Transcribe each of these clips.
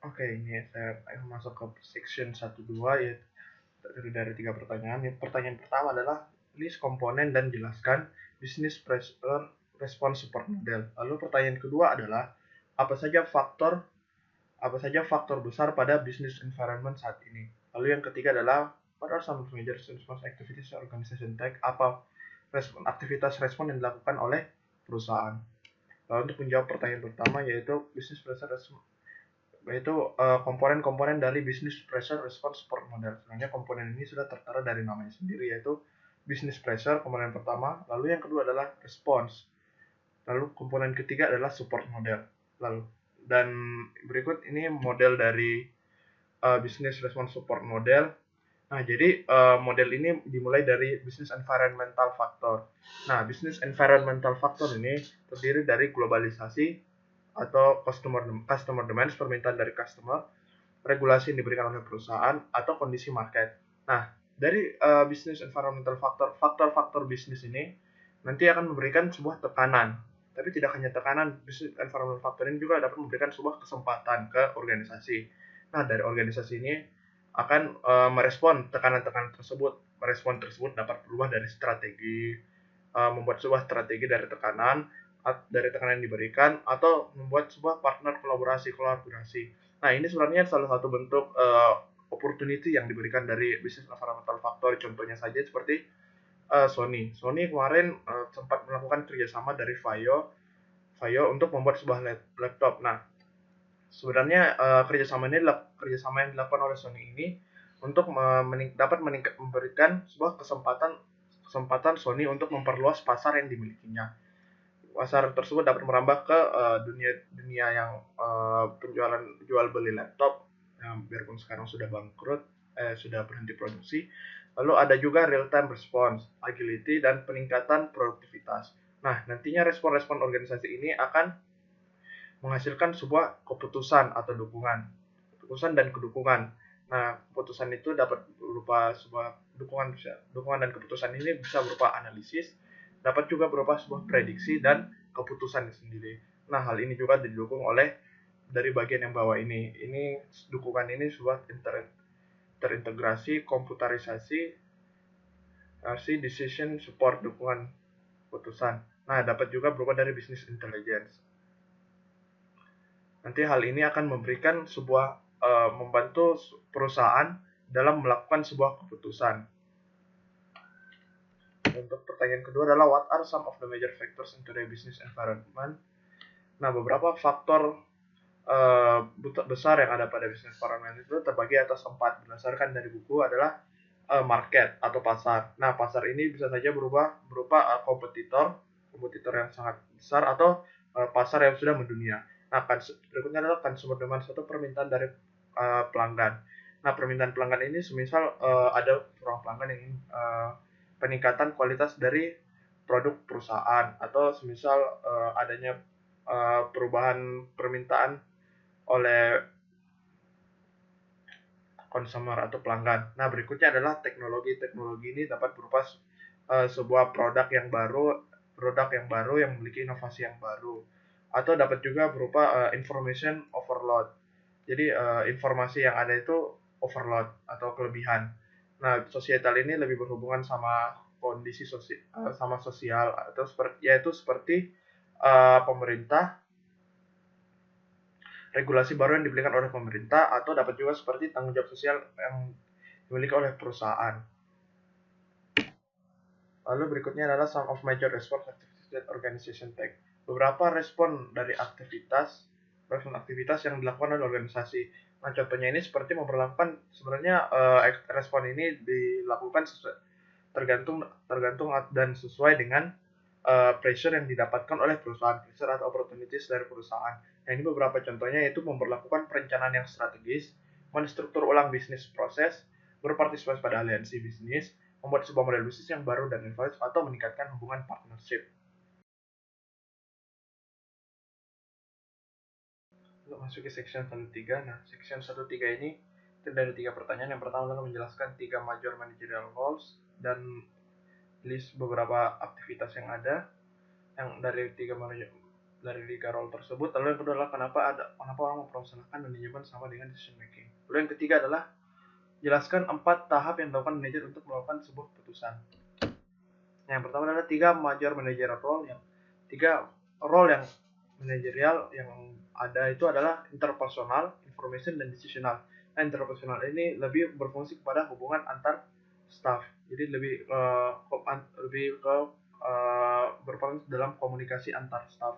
Oke, ini saya masuk ke section 1-2, yaitu terdiri dari 3 pertanyaan. Pertanyaan pertama adalah list komponen dan jelaskan bisnis pressure response support model. Lalu pertanyaan kedua adalah apa saja faktor besar pada business environment saat ini. Lalu yang ketiga adalah what are some major response activities organization take? Apa aktivitas respon yang dilakukan oleh perusahaan. Lalu untuk menjawab pertanyaan pertama yaitu business pressure response, yaitu komponen-komponen dari business pressure response support model. Sebenarnya komponen ini sudah tertera dari namanya sendiri, yaitu business pressure komponen pertama, lalu yang kedua adalah response, lalu komponen ketiga adalah support model. Lalu dan berikut ini model dari business response support model. Nah, jadi model ini dimulai dari business environmental factor. Nah, business environmental factor ini terdiri dari globalisasi atau customer demands, permintaan dari customer, regulasi yang diberikan oleh perusahaan, atau kondisi market. Nah, dari business environmental factor, faktor-faktor bisnis ini nanti akan memberikan sebuah tekanan. Tapi tidak hanya tekanan, business environmental factor ini juga dapat memberikan sebuah kesempatan ke organisasi. Nah, dari organisasi ini akan merespon tekanan-tekanan tersebut. Merespon tersebut dapat berubah dari strategi, membuat sebuah strategi dari tekanan yang diberikan, atau membuat sebuah partner kolaborasi. Nah, ini sebenarnya salah satu bentuk opportunity yang diberikan dari business environmental factor. Contohnya saja seperti Sony. Sony kemarin sempat melakukan kerjasama dari Vaio untuk membuat sebuah laptop. Nah, sebenarnya kerjasama yang dilakukan oleh Sony ini untuk memberikan sebuah kesempatan Sony untuk memperluas pasar yang dimilikinya. Pasar tersebut dapat merambah ke dunia dunia yang penjualan jual beli laptop yang biarpun sekarang sudah bangkrut, sudah berhenti produksi. Lalu ada juga real time response, agility, dan peningkatan produktivitas. Nah, nantinya respon-respon organisasi ini akan menghasilkan sebuah keputusan atau keputusan dan kedukungan. Nah, keputusan itu dapat berupa sebuah dukungan dan keputusan ini bisa berupa analisis, dapat juga berupa sebuah prediksi dan keputusan sendiri. Nah, hal ini juga didukung oleh dari bagian yang bawah ini. Dukungan ini sebuah terintegrasi komputerisasi decision support dukungan keputusan. Nah, dapat juga berupa dari business intelligence. Nanti hal ini akan memberikan membantu perusahaan dalam melakukan sebuah keputusan. Untuk pertanyaan kedua adalah what are some of the major factors in today's business environment? Nah, beberapa faktor besar yang ada pada business environment itu terbagi atas 4 berdasarkan dari buku adalah market atau pasar. Nah, pasar ini bisa saja berupa kompetitor yang sangat besar, atau pasar yang sudah mendunia. Nah, berikutnya adalah consumer demand, suatu permintaan dari pelanggan. Nah, permintaan pelanggan ini semisal ada seorang pelanggan yang ingin peningkatan kualitas dari produk perusahaan, atau semisal adanya perubahan permintaan oleh consumer atau pelanggan. Nah, berikutnya adalah teknologi. Teknologi ini dapat berupa sebuah produk yang baru yang memiliki inovasi yang baru, atau dapat juga berupa information overload. Jadi informasi yang ada itu overload atau kelebihan. Nah, societal ini lebih berhubungan sama kondisi sosial, atau seperti pemerintah, regulasi baru yang diberikan oleh pemerintah, atau dapat juga seperti tanggung jawab sosial yang dimiliki oleh perusahaan. Lalu berikutnya adalah some of major response activities that organization take. Beberapa respon aktivitas yang dilakukan oleh organisasi. Nah, contohnya ini seperti memperlakukan, sebenarnya respon ini dilakukan tergantung dan sesuai dengan pressure yang didapatkan oleh perusahaan, pressure atau opportunities dari perusahaan. Nah, ini beberapa contohnya, yaitu memperlakukan perencanaan yang strategis, menstruktur ulang bisnis proses, berpartisipasi pada aliansi bisnis, membuat sebuah model bisnis yang baru dan inovatif, atau meningkatkan hubungan partnership. Untuk masuk ke section 1.3, nah section 1.3 ini terdiri dari 3 pertanyaan. Yang pertama adalah menjelaskan 3 major managerial roles dan list beberapa aktivitas yang ada. Yang dari dari 3 role tersebut. Lalu yang kedua adalah kenapa orang mempersembahkan manajemen sama dengan decision making. Lalu yang ketiga adalah jelaskan 4 tahap yang dilakukan manajer untuk melakukan sebuah keputusan. Yang pertama adalah 3 major managerial role, yang 3 role yang manajerial yang ada itu adalah interpersonal, information, dan decisional. Nah, interpersonal ini lebih berfungsi kepada hubungan antar staff. Jadi lebih ke berperan dalam komunikasi antar staff,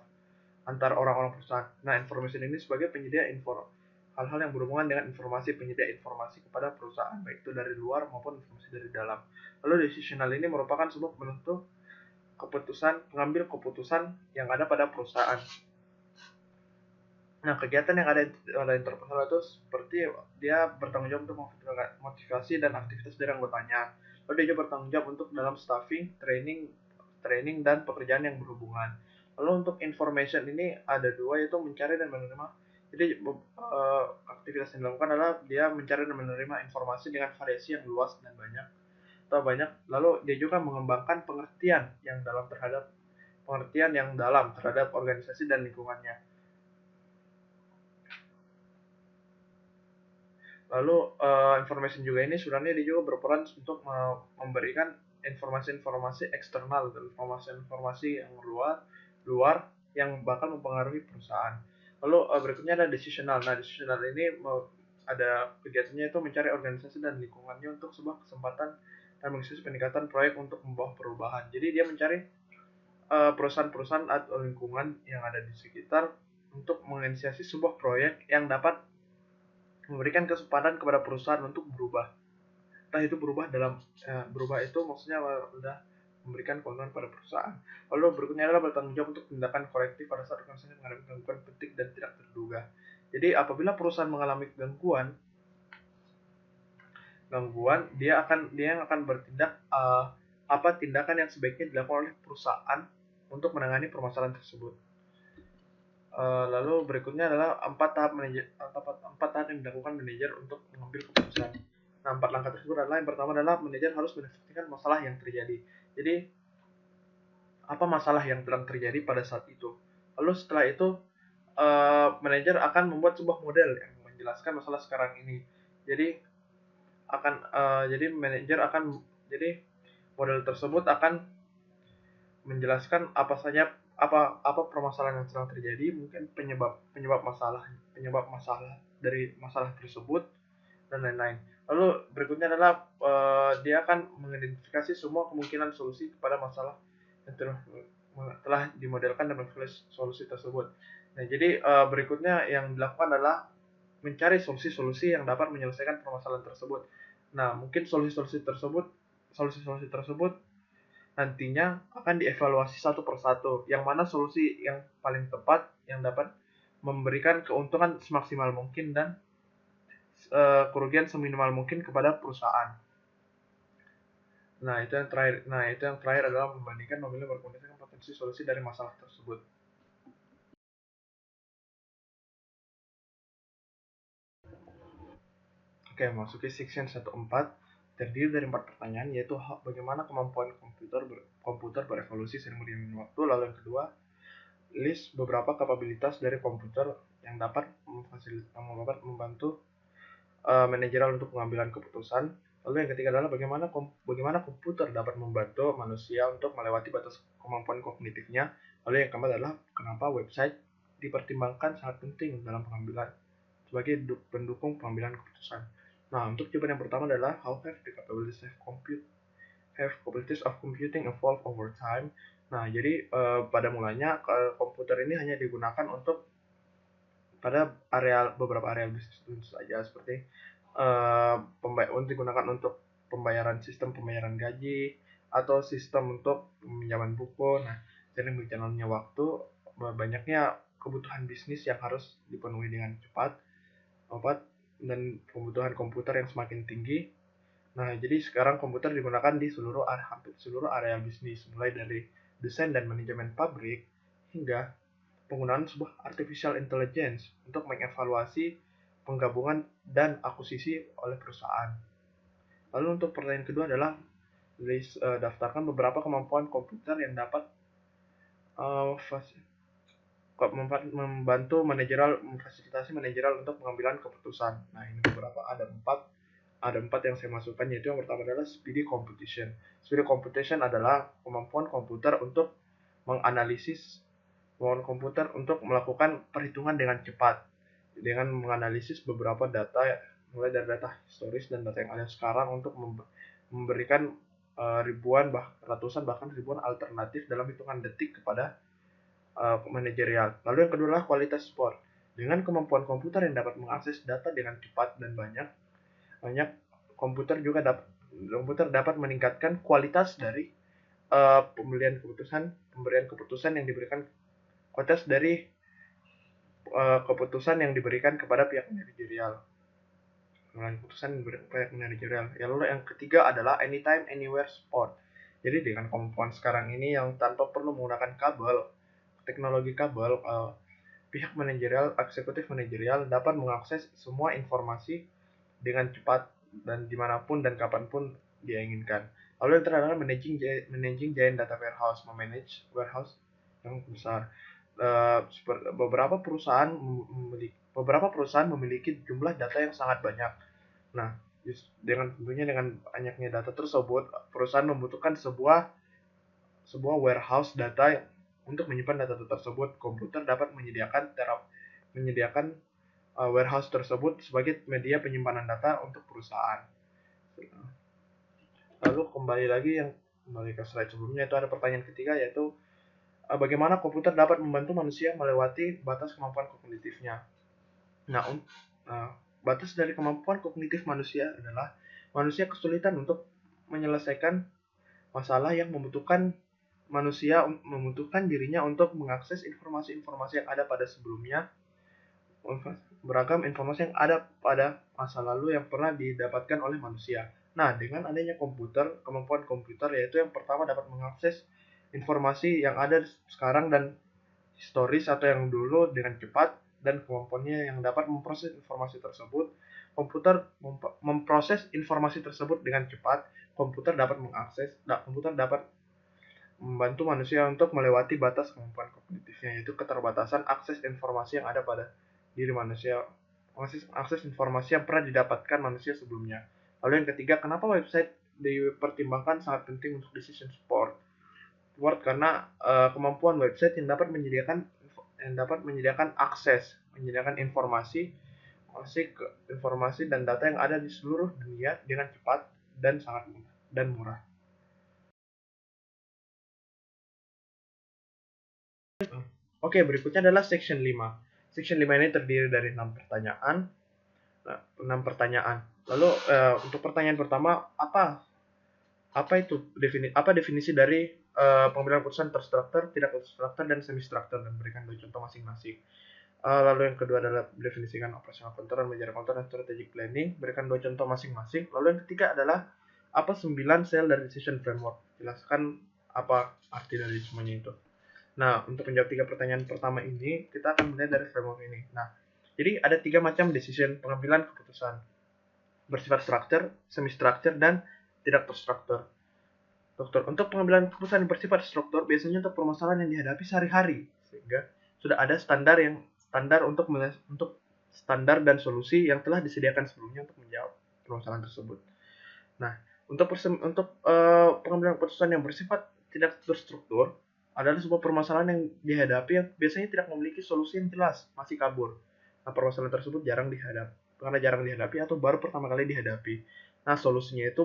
antar orang-orang perusahaan. Nah, information ini sebagai penyedia hal-hal yang berhubungan dengan penyedia informasi kepada perusahaan, baik itu dari luar maupun informasi dari dalam. Lalu decisional ini merupakan sebuah pengambil keputusan yang ada pada perusahaan. Nah, kegiatan yang ada interpersonal itu seperti dia bertanggung jawab untuk motivasi dan aktivitas dari anggotanya. Lalu dia juga bertanggung jawab untuk dalam staffing, training dan pekerjaan yang berhubungan. Lalu untuk information ini ada 2, yaitu mencari dan menerima. Jadi aktivitas yang dilakukan adalah dia mencari dan menerima informasi dengan variasi yang luas dan banyak. Lalu dia juga mengembangkan pengertian yang dalam terhadap organisasi dan lingkungannya. Lalu information juga ini sebenarnya dia juga berperan untuk memberikan informasi-informasi eksternal, informasi-informasi yang luar yang bakal mempengaruhi perusahaan. Lalu berikutnya ada decisional. Nah, decisional ini ada kegiatannya itu mencari organisasi dan lingkungannya untuk sebuah kesempatan dan mengisi peningkatan proyek untuk membawa perubahan. Jadi dia mencari perusahaan-perusahaan atau lingkungan yang ada di sekitar untuk menginisiasi sebuah proyek yang dapat memberikan kesempatan kepada perusahaan untuk berubah. Entah itu berubah itu maksudnya udah memberikan keuntungan pada perusahaan. Lalu berikutnya adalah bertanggung jawab untuk tindakan korektif pada saat organisasi mengalami gangguan penting dan tidak terduga. Jadi apabila perusahaan mengalami gangguan, dia akan bertindak apa tindakan yang sebaiknya dilakukan oleh perusahaan untuk menangani permasalahan tersebut. Lalu berikutnya adalah 4 tahap yang dilakukan manajer untuk mengambil keputusan. Nah, 4 langkah tersebut adalah yang pertama adalah manajer harus mendefinisikan masalah yang terjadi. Jadi apa masalah yang sedang terjadi pada saat itu. Lalu setelah itu manajer akan membuat sebuah model yang menjelaskan masalah sekarang ini. Jadi model tersebut akan menjelaskan apa permasalahan yang sedang terjadi, mungkin penyebab masalah dari masalah tersebut dan lain-lain. Lalu berikutnya adalah dia akan mengidentifikasi semua kemungkinan solusi kepada masalah yang telah dimodelkan dan menulis solusi tersebut. Nah, jadi berikutnya yang dilakukan adalah mencari solusi-solusi yang dapat menyelesaikan permasalahan tersebut. Nah, mungkin solusi-solusi tersebut nantinya akan dievaluasi satu persatu, yang mana solusi yang paling tepat yang dapat memberikan keuntungan semaksimal mungkin dan kerugian seminimal mungkin kepada perusahaan. Nah, itu yang terakhir adalah membandingkan memilih berkomunikasi potensi solusi dari masalah tersebut. Oke, masuki section 1.4 terdiri dari 4 pertanyaan, yaitu bagaimana kemampuan komputer berevolusi seiring berjalannya waktu. Lalu yang kedua, list beberapa kapabilitas dari komputer yang dapat membantu manajerial untuk pengambilan keputusan. Lalu yang ketiga adalah bagaimana komputer dapat membantu manusia untuk melewati batas kemampuan kognitifnya. Lalu yang keempat adalah kenapa website dipertimbangkan sangat penting dalam pengambilan sebagai pendukung pengambilan keputusan. Nah, untuk jawaban yang pertama adalah how have the capabilities of computing evolved over time. Nah, jadi pada mulanya komputer ini hanya digunakan untuk pada beberapa area bisnis saja, seperti digunakan untuk sistem pembayaran gaji atau sistem untuk peminjaman buku. Nah, seiring berjalannya waktu, banyaknya kebutuhan bisnis yang harus dipenuhi dengan cepat dan kebutuhan komputer yang semakin tinggi. Nah, jadi sekarang komputer digunakan di hampir seluruh area bisnis, mulai dari desain dan manajemen pabrik hingga penggunaan sebuah artificial intelligence untuk mengevaluasi penggabungan dan akuisisi oleh perusahaan. Lalu untuk pertanyaan kedua adalah daftarkan beberapa kemampuan komputer yang dapat membantu manajerial, memfasilitasi manajerial untuk pengambilan keputusan. Nah, ini beberapa, ada empat yang saya masukkan, yaitu yang pertama adalah speedy computation. Speedy computation adalah kemampuan komputer untuk melakukan perhitungan dengan cepat dengan menganalisis beberapa data, mulai dari data historis dan data yang ada sekarang, untuk memberikan ratusan bahkan ribuan alternatif dalam hitungan detik kepada manajerial. Lalu yang kedua adalah kualitas support. Dengan kemampuan komputer yang dapat mengakses data dengan cepat dan banyak komputer dapat meningkatkan kualitas dari pemberian keputusan yang diberikan, kualitas dari keputusan yang diberikan kepada pihak manajerial. Lalu yang ketiga adalah anytime anywhere support. Jadi dengan kemampuan sekarang ini yang tanpa perlu menggunakan teknologi kabel, pihak eksekutif manajerial dapat mengakses semua informasi dengan cepat dan dimanapun dan kapanpun dia inginkan. Lalu yang terakhir adalah managing giant data warehouse, memanage warehouse yang besar. Beberapa perusahaan memiliki jumlah data yang sangat banyak. Nah, dengan banyaknya data tersebut, perusahaan membutuhkan sebuah warehouse data untuk menyimpan data tersebut. Komputer dapat menyediakan warehouse tersebut sebagai media penyimpanan data untuk perusahaan. Lalu kembali ke slide sebelumnya, itu ada pertanyaan ketiga, yaitu bagaimana komputer dapat membantu manusia melewati batas kemampuan kognitifnya. Batas dari kemampuan kognitif manusia adalah manusia kesulitan untuk menyelesaikan masalah yang membutuhkan dirinya untuk mengakses informasi-informasi yang ada pada sebelumnya, beragam informasi yang ada pada masa lalu yang pernah didapatkan oleh manusia. Nah, dengan adanya kemampuan komputer, yaitu yang pertama dapat mengakses informasi yang ada sekarang dan historis atau yang dulu dengan cepat, dan kemampuannya yang dapat memproses informasi tersebut. Komputer memproses informasi tersebut dengan cepat. Komputer dapat membantu manusia untuk melewati batas kemampuan kognitifnya, yaitu keterbatasan akses informasi yang ada pada diri manusia, akses informasi yang pernah didapatkan manusia sebelumnya. Lalu yang ketiga, kenapa website dipertimbangkan sangat penting untuk decision support? Karena kemampuan website yang dapat menyediakan informasi dan data yang ada di seluruh dunia dengan cepat dan sangat murah. Oke, berikutnya adalah section 5. Section 5 ini terdiri dari 6 pertanyaan. Lalu untuk pertanyaan pertama, apa definisi dari pengambilan keputusan terstruktur, tidak terstruktur, dan semi-struktur, dan berikan 2 contoh masing-masing. Lalu yang kedua adalah definisikan operational control, managerial control, dan strategic planning, berikan 2 contoh masing-masing. Lalu yang ketiga adalah apa 9 sel dari decision framework, jelaskan apa arti dari semuanya itu. Nah, untuk menjawab 3 pertanyaan pertama ini, kita akan melihat dari framework ini. Nah, jadi ada 3 macam decision pengambilan keputusan: bersifat struktur, semi-struktur, dan tidak terstruktur. Untuk pengambilan keputusan yang bersifat struktur, biasanya untuk permasalahan yang dihadapi sehari-hari, sehingga sudah ada standar untuk standar dan solusi yang telah disediakan sebelumnya untuk menjawab permasalahan tersebut. Nah, untuk pengambilan keputusan yang bersifat tidak terstruktur adalah sebuah permasalahan yang dihadapi yang biasanya tidak memiliki solusi yang jelas, masih kabur. Nah, permasalahan tersebut jarang dihadapi atau baru pertama kali dihadapi. Nah, solusinya itu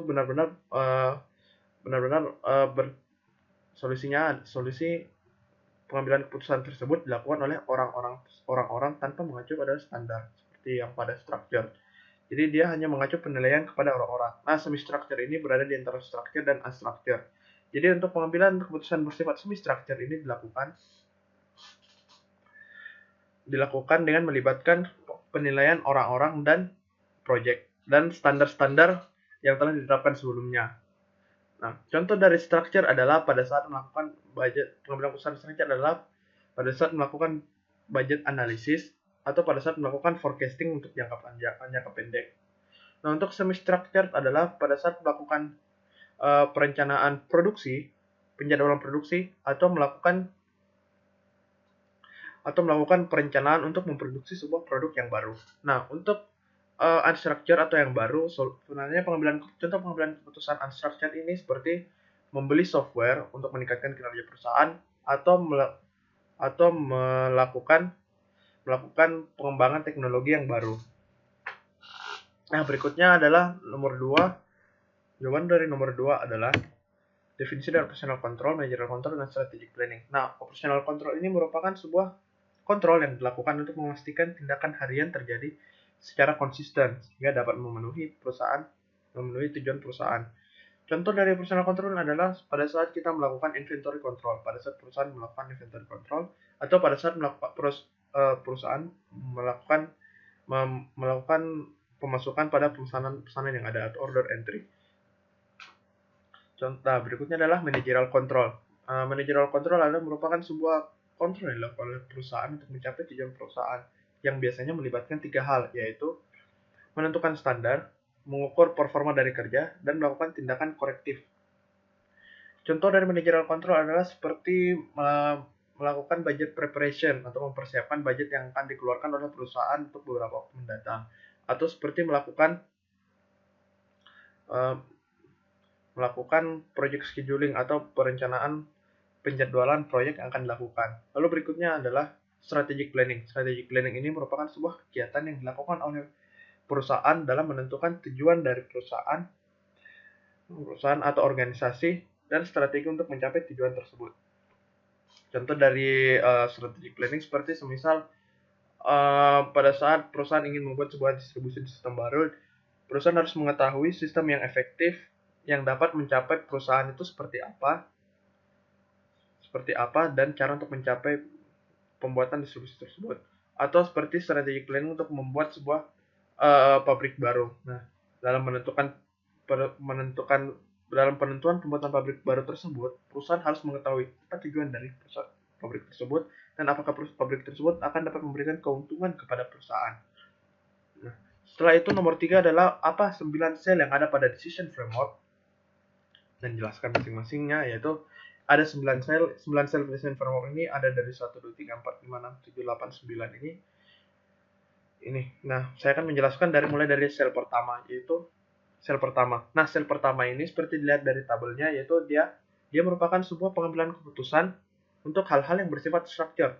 solusi pengambilan keputusan tersebut dilakukan oleh orang-orang tanpa mengacu pada standar seperti yang pada structure. Jadi dia hanya mengacu penilaian kepada orang-orang. Nah, semi-structure ini berada di antara structure dan unstructure. Jadi untuk pengambilan keputusan bersifat semi-structure ini dilakukan dengan melibatkan penilaian orang-orang dan project dan standar-standar yang telah ditetapkan sebelumnya. Nah, contoh dari structure adalah pada saat melakukan pengambilan keputusan structure adalah pada saat melakukan budget analisis atau pada saat melakukan forecasting untuk jangka pendek. Nah, untuk semi-structured adalah pada saat melakukan penjadwalan produksi, atau melakukan atau melakukan perencanaan untuk memproduksi sebuah produk yang baru. Nah, untuk unstructured atau yang baru, sebenarnya contoh pengambilan keputusan unstructured ini seperti membeli software untuk meningkatkan kinerja perusahaan atau melakukan pengembangan teknologi yang baru. Nah, berikutnya adalah nomor 2. Jawaban dari nomor 2 adalah definisi dari operational control, managerial control, dan strategic planning. Nah, operational control ini merupakan sebuah kontrol yang dilakukan untuk memastikan tindakan harian terjadi secara konsisten sehingga dapat memenuhi tujuan perusahaan. Contoh dari operational control adalah pada saat kita melakukan inventory control, pada saat perusahaan melakukan inventory control, atau pada saat perusahaan melakukan pemasukan pada pesanan yang ada atau order entry. Contoh berikutnya adalah managerial control. Managerial control adalah merupakan sebuah kontrol yang dilakukan oleh perusahaan untuk mencapai tujuan perusahaan yang biasanya melibatkan 3 hal, yaitu menentukan standar, mengukur performa dari kerja, dan melakukan tindakan korektif. Contoh dari managerial control adalah seperti melakukan budget preparation atau mempersiapkan budget yang akan dikeluarkan oleh perusahaan untuk beberapa waktu mendatang, atau seperti melakukan project scheduling atau perencanaan penjadwalan proyek yang akan dilakukan. Lalu berikutnya adalah strategic planning. Strategic planning ini merupakan sebuah kegiatan yang dilakukan oleh perusahaan dalam menentukan tujuan dari perusahaan atau organisasi dan strategi untuk mencapai tujuan tersebut. Contoh dari strategic planning seperti semisal pada saat perusahaan ingin membuat sebuah distribusi sistem baru, perusahaan harus mengetahui sistem yang efektif yang dapat mencapai perusahaan itu seperti apa dan cara untuk mencapai pembuatan distribusi tersebut. Atau seperti strategic planning untuk membuat sebuah pabrik baru. Nah, dalam penentuan pembuatan pabrik baru tersebut, perusahaan harus mengetahui apa tujuan dari pabrik tersebut dan apakah pabrik tersebut akan dapat memberikan keuntungan kepada perusahaan. Nah, setelah itu nomor 3 adalah apa 9 sel yang ada pada decision framework dan jelaskan masing-masingnya, yaitu ada 9 sel decision framework ini ada dari 1, 2, 3, 4, 5, 6, 7, 8, 9 ini. Nah, saya akan menjelaskan mulai dari sel pertama, yaitu sel pertama. Nah, sel pertama ini seperti dilihat dari tabelnya, yaitu dia merupakan sebuah pengambilan keputusan untuk hal-hal yang bersifat structure,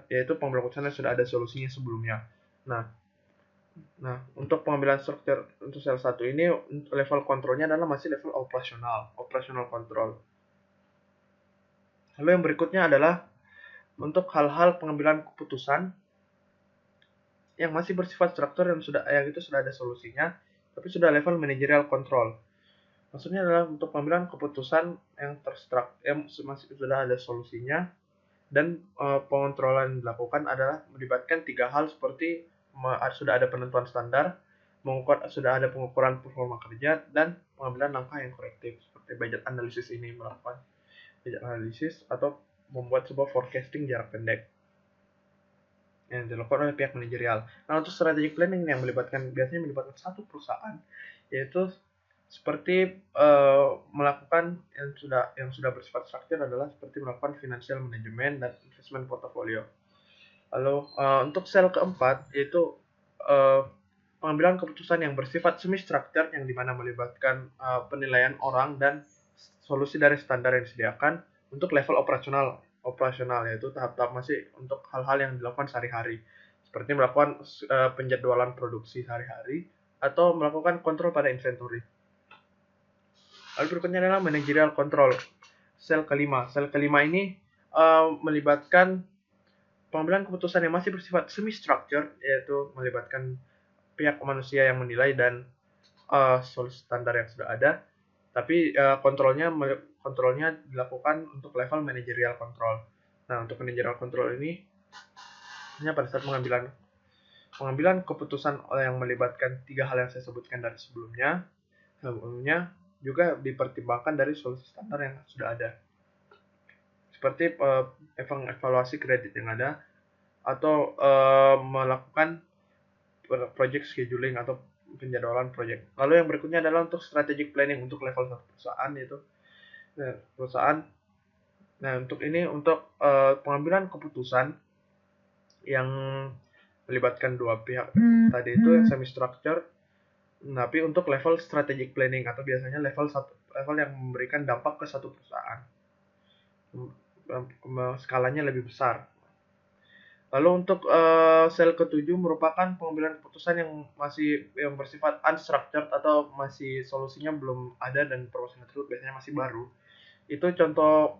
yaitu pengambilan keputusan yang sudah ada solusinya sebelumnya. Nah, untuk pengambilan struktur untuk sel 1 ini level kontrolnya adalah masih level operational control. Lalu yang berikutnya adalah untuk hal-hal pengambilan keputusan yang masih bersifat struktur yang itu sudah ada solusinya, tapi sudah level managerial control. Maksudnya adalah untuk pengambilan keputusan yang masih sudah ada solusinya dan pengontrolan dilakukan adalah melibatkan 3 hal seperti sudah ada penentuan standar, sudah ada pengukuran performa kerja, dan pengambilan langkah yang korektif seperti budget analysis ini, melakukan budget analysis atau membuat sebuah forecasting jarak pendek yang dilakukan oleh pihak manajerial. Nah, untuk strategic planning yang biasanya melibatkan satu perusahaan, yaitu seperti melakukan yang sudah bersifat struktur adalah seperti melakukan financial management dan investment portfolio. Lalu untuk sel keempat yaitu pengambilan keputusan yang bersifat semi structured yang dimana melibatkan penilaian orang dan solusi dari standar yang disediakan untuk level operasional, yaitu tahap-tahap masih untuk hal-hal yang dilakukan sehari-hari seperti melakukan penjadwalan produksi sehari-hari atau melakukan kontrol pada inventory. Lalu berikutnya adalah managerial control, sel kelima ini melibatkan pengambilan keputusan yang masih bersifat semi structured, yaitu melibatkan pihak manusia yang menilai dan solusi standar yang sudah ada, tapi kontrolnya dilakukan untuk level managerial control. Nah, untuk managerial control ini hanya pada saat pengambilan keputusan yang melibatkan 3 hal yang saya sebutkan dari sebelumnya juga dipertimbangkan dari solusi standar yang sudah ada, seperti evaluasi kredit yang ada atau melakukan project scheduling atau penjadwalan project. Lalu yang berikutnya adalah untuk strategic planning untuk level 1 perusahaan, yaitu perusahaan Nah, untuk ini untuk pengambilan keputusan yang melibatkan dua pihak tadi itu yang semi structure, tapi untuk level strategic planning atau biasanya level yang memberikan dampak ke satu perusahaan. Skalanya lebih besar. Lalu untuk sel ketujuh merupakan pengambilan keputusan yang bersifat unstructured atau masih solusinya belum ada dan permasalahan tersebut biasanya masih baru. Itu contoh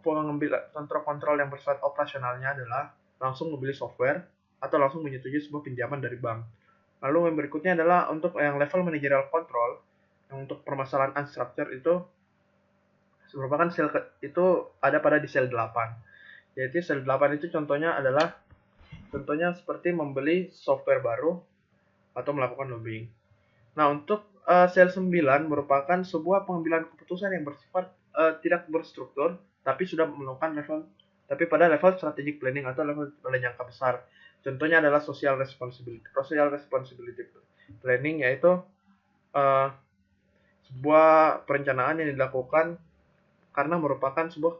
kontrol yang bersifat operasionalnya adalah langsung membeli software atau langsung menyetujui sebuah pinjaman dari bank. Lalu yang berikutnya adalah untuk yang level managerial control, yang untuk permasalahan unstructured itu merupakan itu ada pada di sel 8. Jadi sel 8 itu contohnya seperti membeli software baru atau melakukan lobbying. Nah, untuk sel 9 merupakan sebuah pengambilan keputusan yang bersifat tidak berstruktur tapi sudah melakukan tapi pada level strategic planning atau level jangka besar. Contohnya adalah social responsibility. Social responsibility planning yaitu uh, sebuah perencanaan yang dilakukan karena merupakan sebuah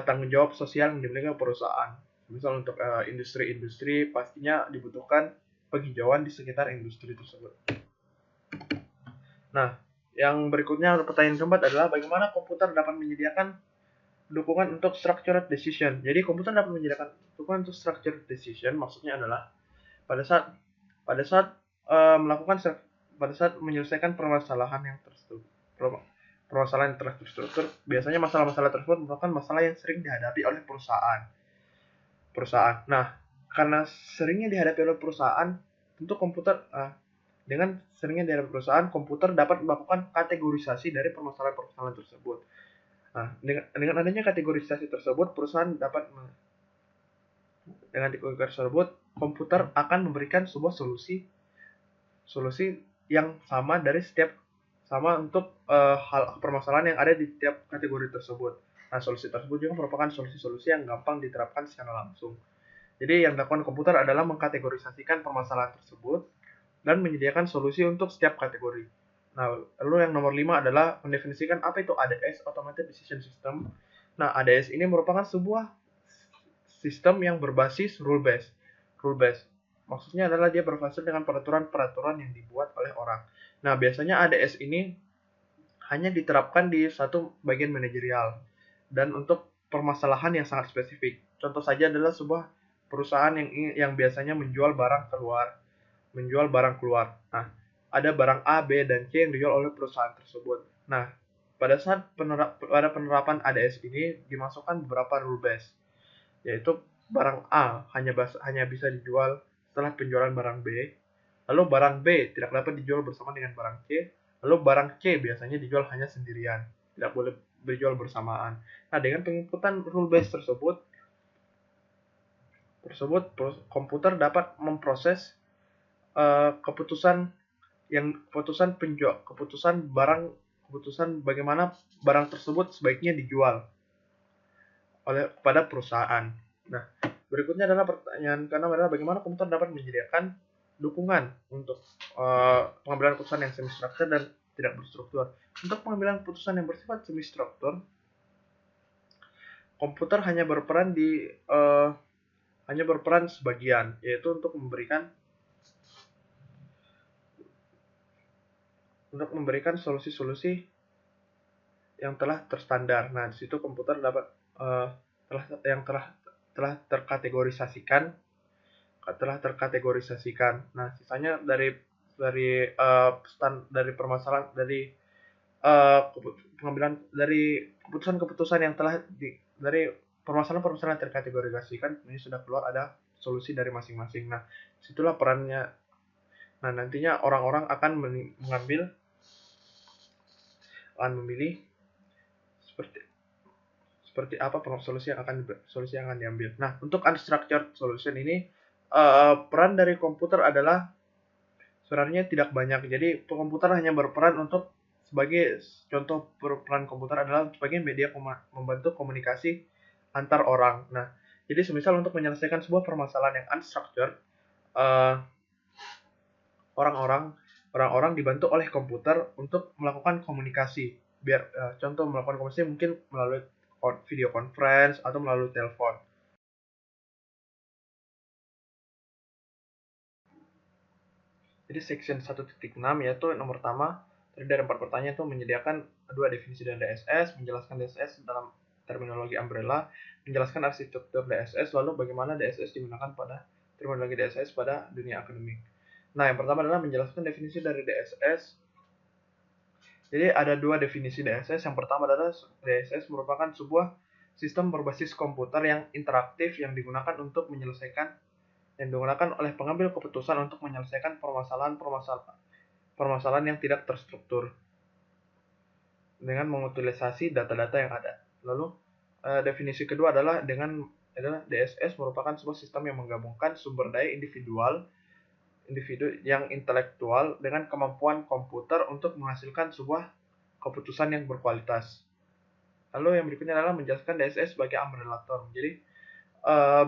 tanggung jawab sosial yang dimiliki perusahaan. Misal untuk industri-industri pastinya dibutuhkan penghijauan di sekitar industri tersebut. Nah, yang berikutnya pertanyaan keempat adalah bagaimana komputer dapat menyediakan dukungan untuk structured decision. Jadi komputer dapat menyediakan dukungan untuk structured decision maksudnya adalah pada saat pada saat melakukan pada saat menyelesaikan permasalahan yang permasalahan yang telah terstruktur, biasanya masalah-masalah tersebut merupakan masalah yang sering dihadapi oleh perusahaan. Nah, karena seringnya dihadapi oleh perusahaan, tentu dengan seringnya dihadapi perusahaan, komputer dapat melakukan kategorisasi dari permasalahan-permasalahan tersebut. Nah, dengan adanya kategorisasi tersebut, dengan kategorisasi tersebut, komputer akan memberikan sebuah solusi yang sama untuk hal permasalahan yang ada di tiap kategori tersebut. Nah, solusi tersebut juga merupakan solusi-solusi yang gampang diterapkan secara langsung. Jadi yang dilakukan komputer adalah mengkategorisasikan permasalahan tersebut dan menyediakan solusi untuk setiap kategori. Nah, lalu yang nomor 5 adalah mendefinisikan apa itu ADS, Automated Decision System. Nah, ADS ini merupakan sebuah sistem yang berbasis rule based. Rule based maksudnya adalah dia berbasis dengan peraturan-peraturan yang dibuat oleh orang. Nah, biasanya ADS ini hanya diterapkan di satu bagian manajerial dan untuk permasalahan yang sangat spesifik. Contoh saja adalah sebuah perusahaan yang biasanya menjual barang keluar. Nah, ada barang A, B, dan C yang dijual oleh perusahaan tersebut. Nah, pada penerapan ADS ini dimasukkan beberapa rule base, yaitu barang A hanya bisa dijual setelah penjualan barang B, lalu barang B tidak dapat dijual bersama dengan barang C, lalu barang C biasanya dijual hanya sendirian, tidak boleh dijual bersamaan. Nah, dengan penginputan rule base tersebut komputer dapat memproses keputusan keputusan bagaimana barang tersebut sebaiknya dijual kepada perusahaan. Nah, berikutnya adalah pertanyaan ke-6 adalah bagaimana komputer dapat menyediakan dukungan untuk pengambilan keputusan yang semi struktur dan tidak berstruktur. Untuk pengambilan keputusan yang bersifat semi struktur, komputer hanya berperan sebagian, yaitu untuk memberikan solusi-solusi yang telah terstandar. Nah, di situ komputer dapat telah terkategorisasikan. Nah, sisanya dari permasalahan pengambilan dari keputusan-keputusan yang dari permasalahan-permasalahan yang terkategorisasikan ini sudah keluar ada solusi dari masing-masing. Nah, situlah perannya. Nah, nantinya orang-orang akan memilih seperti apa solusi yang akan diambil. Nah, untuk unstructured solution ini peran dari komputer adalah sebenarnya tidak banyak. Jadi komputer hanya berperan untuk sebagai contoh peran komputer adalah sebagai media membantu komunikasi antar orang. Nah, jadi semisal untuk menyelesaikan sebuah permasalahan yang unstructured, orang-orang dibantu oleh komputer untuk melakukan komunikasi. Contoh melakukan komunikasi mungkin melalui video conference atau melalui telepon. Jadi section 1.6 yaitu nomor pertama dari 4 pertanyaan itu menyediakan 2 definisi dari DSS, menjelaskan DSS dalam terminologi umbrella, menjelaskan arsitektur DSS, lalu bagaimana DSS digunakan pada terminologi DSS pada dunia akademik. Nah, yang pertama adalah menjelaskan definisi dari DSS. Jadi ada 2 definisi DSS. Yang pertama adalah DSS merupakan sebuah sistem berbasis komputer yang interaktif yang digunakan oleh pengambil keputusan untuk menyelesaikan permasalahan yang tidak terstruktur dengan mengutilisasi data-data yang ada. Lalu definisi kedua adalah DSS merupakan sebuah sistem yang menggabungkan sumber daya individu yang intelektual dengan kemampuan komputer untuk menghasilkan sebuah keputusan yang berkualitas. Lalu yang berikutnya adalah menjelaskan DSS sebagai umbrella term. Jadi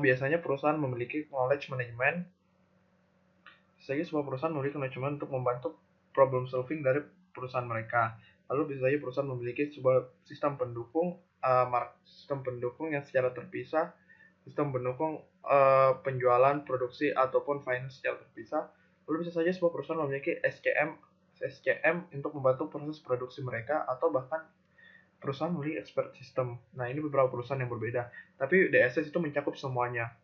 biasanya perusahaan memiliki knowledge management. Biasanya sebuah perusahaan memiliki knowledge management untuk membantu problem solving dari perusahaan mereka. Lalu biasanya perusahaan memiliki sebuah sistem pendukung yang secara terpisah, sistem pendukung penjualan, produksi ataupun finance secara terpisah. Lalu bisa saja sebuah perusahaan memiliki SCM untuk membantu proses produksi mereka, atau bahkan perusahaan memiliki expert system. Nah, ini beberapa perusahaan yang berbeda. Tapi DSS itu mencakup semuanya.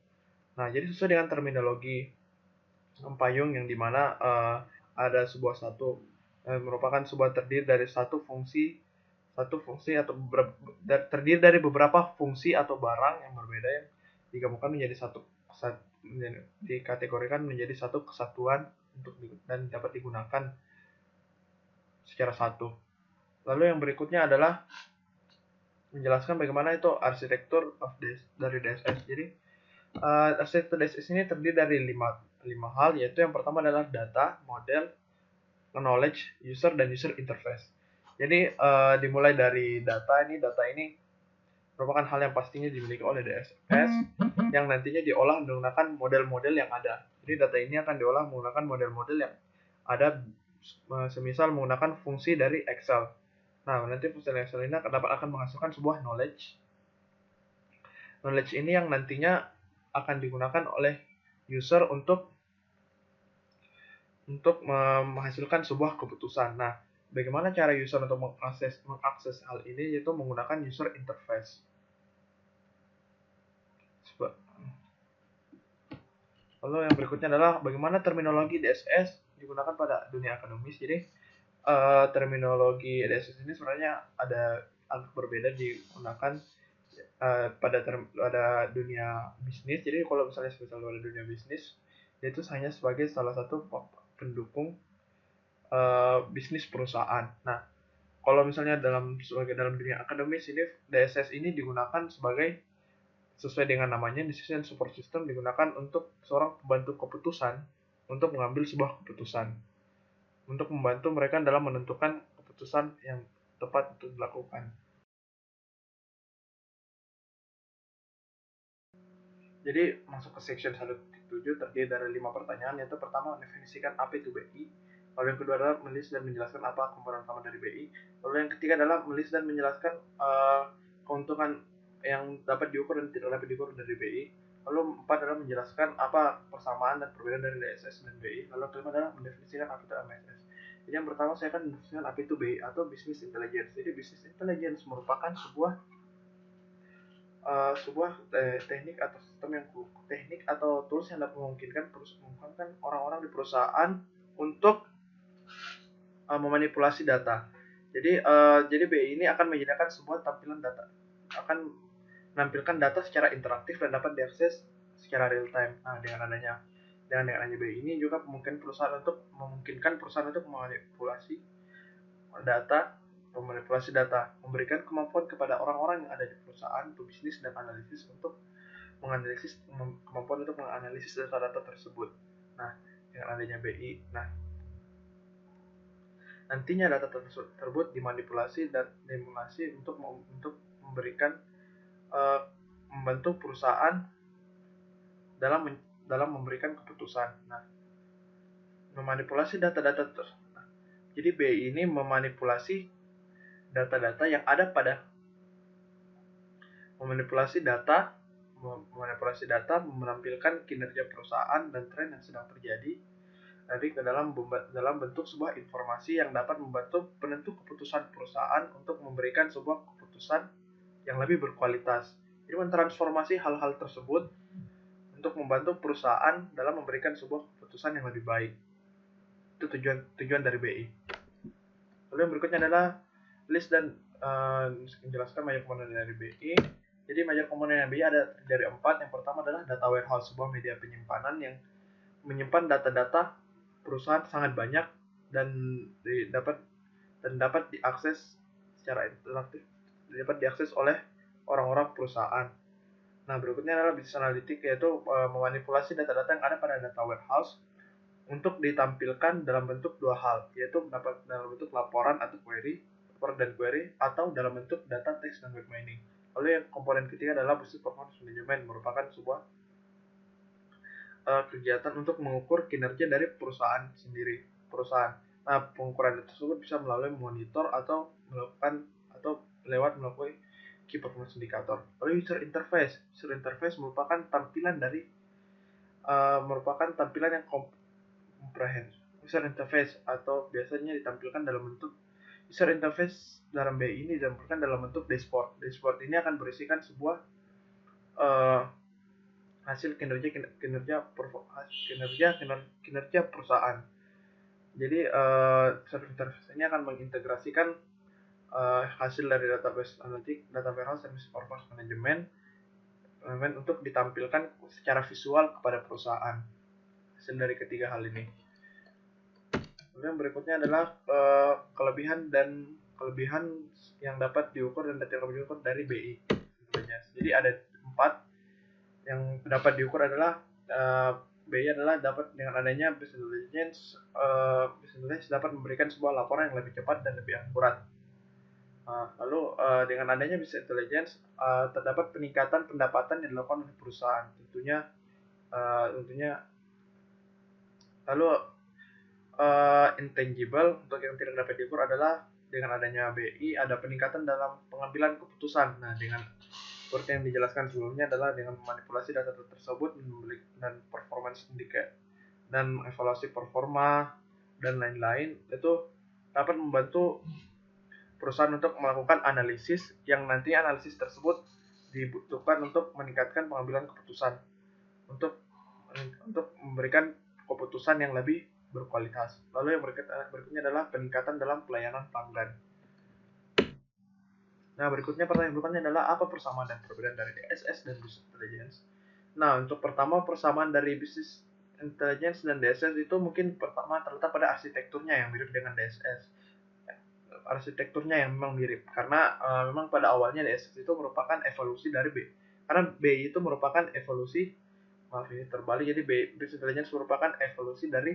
Nah, jadi sesuai dengan terminologi payung yang dimana ada merupakan sebuah terdiri dari terdiri dari beberapa fungsi atau barang yang berbeda yang digabungkan menjadi dikategorikan menjadi satu kesatuan dan dapat digunakan secara satu. Lalu yang berikutnya adalah menjelaskan bagaimana itu arsitektur dari DSS. Jadi arsitektur DSS ini terdiri dari lima hal, yaitu yang pertama adalah data, model, knowledge, user, dan user interface. Jadi dimulai dari data ini merupakan hal yang pastinya dimiliki oleh DSS yang nantinya diolah menggunakan model-model yang ada. Jadi data ini akan diolah menggunakan model-model yang ada, semisal menggunakan fungsi dari Excel. Nah, nanti fungsi Excel ini akan menghasilkan sebuah knowledge. Knowledge ini yang nantinya akan digunakan oleh user untuk menghasilkan sebuah keputusan. Nah, bagaimana cara user untuk mengakses hal ini, yaitu menggunakan user interface. Lalu yang berikutnya adalah bagaimana terminologi DSS digunakan pada dunia akademis. Jadi terminologi DSS ini sebenarnya agak berbeda digunakan pada dunia bisnis. Jadi kalau misalnya pada dunia bisnis, itu hanya sebagai salah satu pendukung bisnis perusahaan. Nah, kalau misalnya dalam dunia akademis ini, DSS ini digunakan sesuai dengan namanya, decision support system, digunakan untuk seorang pembantu keputusan untuk mengambil sebuah keputusan, untuk membantu mereka dalam menentukan keputusan yang tepat untuk dilakukan. Jadi masuk ke section 1.7 terdiri dari 5 pertanyaan, yaitu pertama mendefinisikan apa itu BI, lalu yang kedua adalah menulis dan menjelaskan apa komponen utama dari BI, lalu yang ketiga adalah menulis dan menjelaskan keuntungan yang dapat diukur dan tidak dapat diukur dari BI, lalu 4 adalah menjelaskan apa persamaan dan perbedaan dari DSS dan BI, lalu kelima adalah mendefinisikan apa itu MSS. Jadi yang pertama saya akan mendefinisikan apa itu BI atau Business Intelligence. Jadi Business Intelligence merupakan sebuah teknik atau tools yang dapat memungkinkan orang-orang di perusahaan untuk memanipulasi data. Jadi BI ini akan menyediakan sebuah akan menampilkan data secara interaktif dan dapat diakses secara real time. Nah, dengan adanya BI ini juga memungkinkan perusahaan untuk memanipulasi data, memberikan kemampuan kepada orang-orang yang ada di perusahaan, pebisnis dan analisis untuk menganalisis data-data tersebut. Nah, dengan adanya BI, nantinya data tersebut dimanipulasi untuk membantu perusahaan dalam memberikan keputusan. Nah, memanipulasi data-data jadi BI ini memanipulasi data-data yang ada pada memanipulasi data menampilkan kinerja perusahaan dan tren yang sedang terjadi ke dalam bentuk sebuah informasi yang dapat membantu penentu keputusan perusahaan untuk memberikan sebuah keputusan yang lebih berkualitas. Jadi mentransformasi hal-hal tersebut untuk membantu perusahaan dalam memberikan sebuah keputusan yang lebih baik. Itu tujuan dari BI. Lalu yang berikutnya adalah list dan menjelaskan major komponen dari BI. Jadi major komponen BI ada dari 4. Yang pertama adalah data warehouse, sebuah media penyimpanan yang menyimpan data-data perusahaan sangat banyak dan dapat diakses secara interaktif, dapat diakses oleh orang-orang perusahaan. Nah, berikutnya adalah business analytics, yaitu memanipulasi data-data yang ada pada data warehouse untuk ditampilkan dalam bentuk dua hal, yaitu dapat dalam bentuk laporan dan query, atau dalam bentuk data teks dan web mining. Lalu yang komponen ketiga adalah business performance management, merupakan sebuah kegiatan untuk mengukur kinerja dari perusahaan. Nah, pengukuran tersebut bisa melalui monitor atau melakukan key performance indicator. Lalu user interface merupakan tampilan yang komprehensif. User interface atau biasanya ditampilkan dalam bentuk user interface dalam BI ini ditampilkan dalam bentuk dashboard. Dashboard ini akan berisikan sebuah hasil kinerja perusahaan. Jadi user interface ini akan mengintegrasikan hasil dari database analytics, data warehouse, dan performance management untuk ditampilkan secara visual kepada perusahaan. Hasil dari ketiga hal ini. Lalu yang berikutnya adalah kelebihan yang dapat diukur dan data yang diukur dari BI. Jadi ada 4 yang dapat diukur adalah BI adalah dapat dengan adanya business intelligence dapat memberikan sebuah laporan yang lebih cepat dan lebih akurat. Lalu dengan adanya business intelligence terdapat peningkatan pendapatan yang dilakukan oleh perusahaan tentunya. Lalu intangible untuk yang tidak dapat diukur adalah dengan adanya BI ada peningkatan dalam pengambilan keputusan. Nah, dengan seperti yang dijelaskan sebelumnya adalah dengan memanipulasi data tersebut dan performance indicator dan evaluasi performa dan lain-lain, itu dapat membantu perusahaan untuk melakukan analisis yang nanti analisis tersebut dibutuhkan untuk meningkatkan pengambilan keputusan untuk memberikan keputusan yang lebih berkualitas. Lalu yang berikutnya adalah peningkatan dalam pelayanan pelanggan. Nah, pertanyaan berikutnya adalah apa persamaan dan perbedaan dari DSS dan Business Intelligence? Nah, untuk pertama persamaan dari Business Intelligence dan DSS itu mungkin pertama terletak pada arsitekturnya yang mirip dengan DSS. Arsitekturnya yang memang mirip karena memang pada awalnya DSS itu merupakan evolusi dari BI. Karena BI itu merupakan evolusi, ini terbalik, jadi Business Intelligence merupakan evolusi dari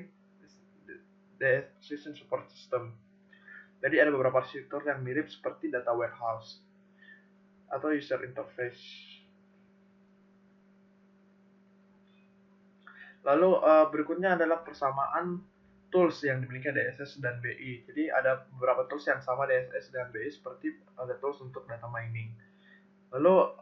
Decision Support System. Jadi ada beberapa arsitektur yang mirip seperti data warehouse atau user interface. Lalu berikutnya adalah persamaan tools yang dimiliki DSS dan BI. Jadi ada beberapa tools yang sama DSS dan BI seperti ada tools untuk data mining. Lalu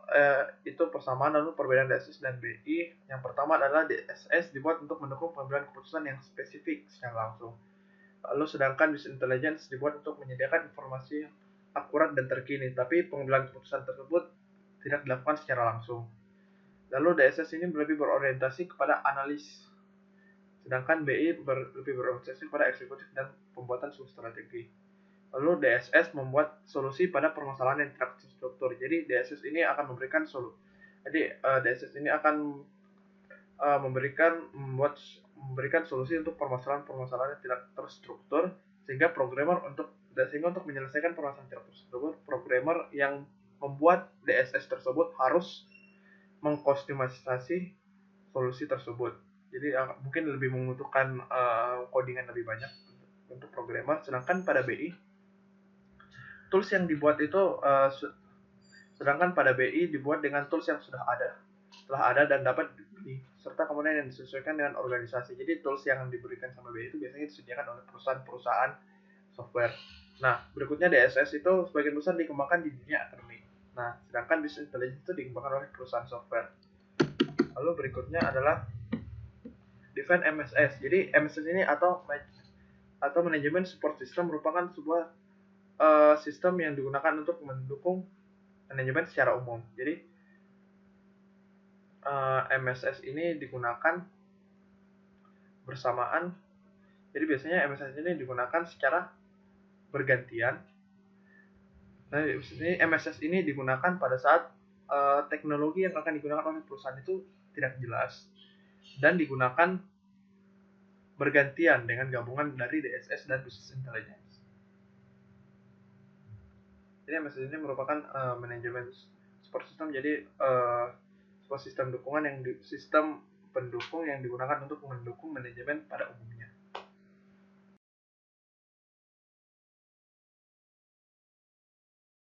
itu persamaan. Lalu perbedaan DSS dan BI. Yang pertama adalah DSS dibuat untuk mendukung pengambilan keputusan yang spesifik secara langsung. Lalu sedangkan Business Intelligence dibuat untuk menyediakan informasi akurat dan terkini, tapi pengambilan keputusan tersebut tidak dilakukan secara langsung. Lalu DSS ini lebih berorientasi kepada analis, sedangkan BI lebih berorientasi kepada eksekutif dan pembuatan sebuah strategi. Lalu DSS membuat solusi pada permasalahan yang tidak terstruktur. Jadi DSS ini akan memberikan solusi. Jadi DSS ini akan memberikan solusi untuk permasalahan yang tidak terstruktur, sehingga untuk menyelesaikan permasalahan tidak terstruktur, programmer yang membuat DSS tersebut harus mengkostumasi solusi tersebut. Jadi mungkin lebih membutuhkan codingan lebih banyak untuk programmer. Sedangkan pada BI tools yang dibuat itu dibuat dengan tools yang telah ada dan dapat dibeli, serta kemudian yang disesuaikan dengan organisasi. Jadi tools yang diberikan sama BI itu biasanya disediakan oleh perusahaan-perusahaan software. Nah, berikutnya DSS itu sebagian besar dikembangkan di dunia akademik. Nah, sedangkan business intelligence itu dikembangkan oleh perusahaan software. Lalu berikutnya adalah define MSS. Jadi MSS ini atau manajemen support system merupakan sebuah sistem yang digunakan untuk mendukung manajemen secara umum. Jadi MSS ini digunakan bersamaan. Jadi biasanya MSS ini digunakan secara bergantian. Nah, ini MSS ini digunakan pada saat teknologi yang akan digunakan oleh perusahaan itu tidak jelas dan digunakan bergantian dengan gabungan dari DSS dan Business Intelligence. Jadi MSS ini merupakan manajemen support system. Jadi sebuah sistem dukungan sistem pendukung yang digunakan untuk mendukung manajemen pada umumnya.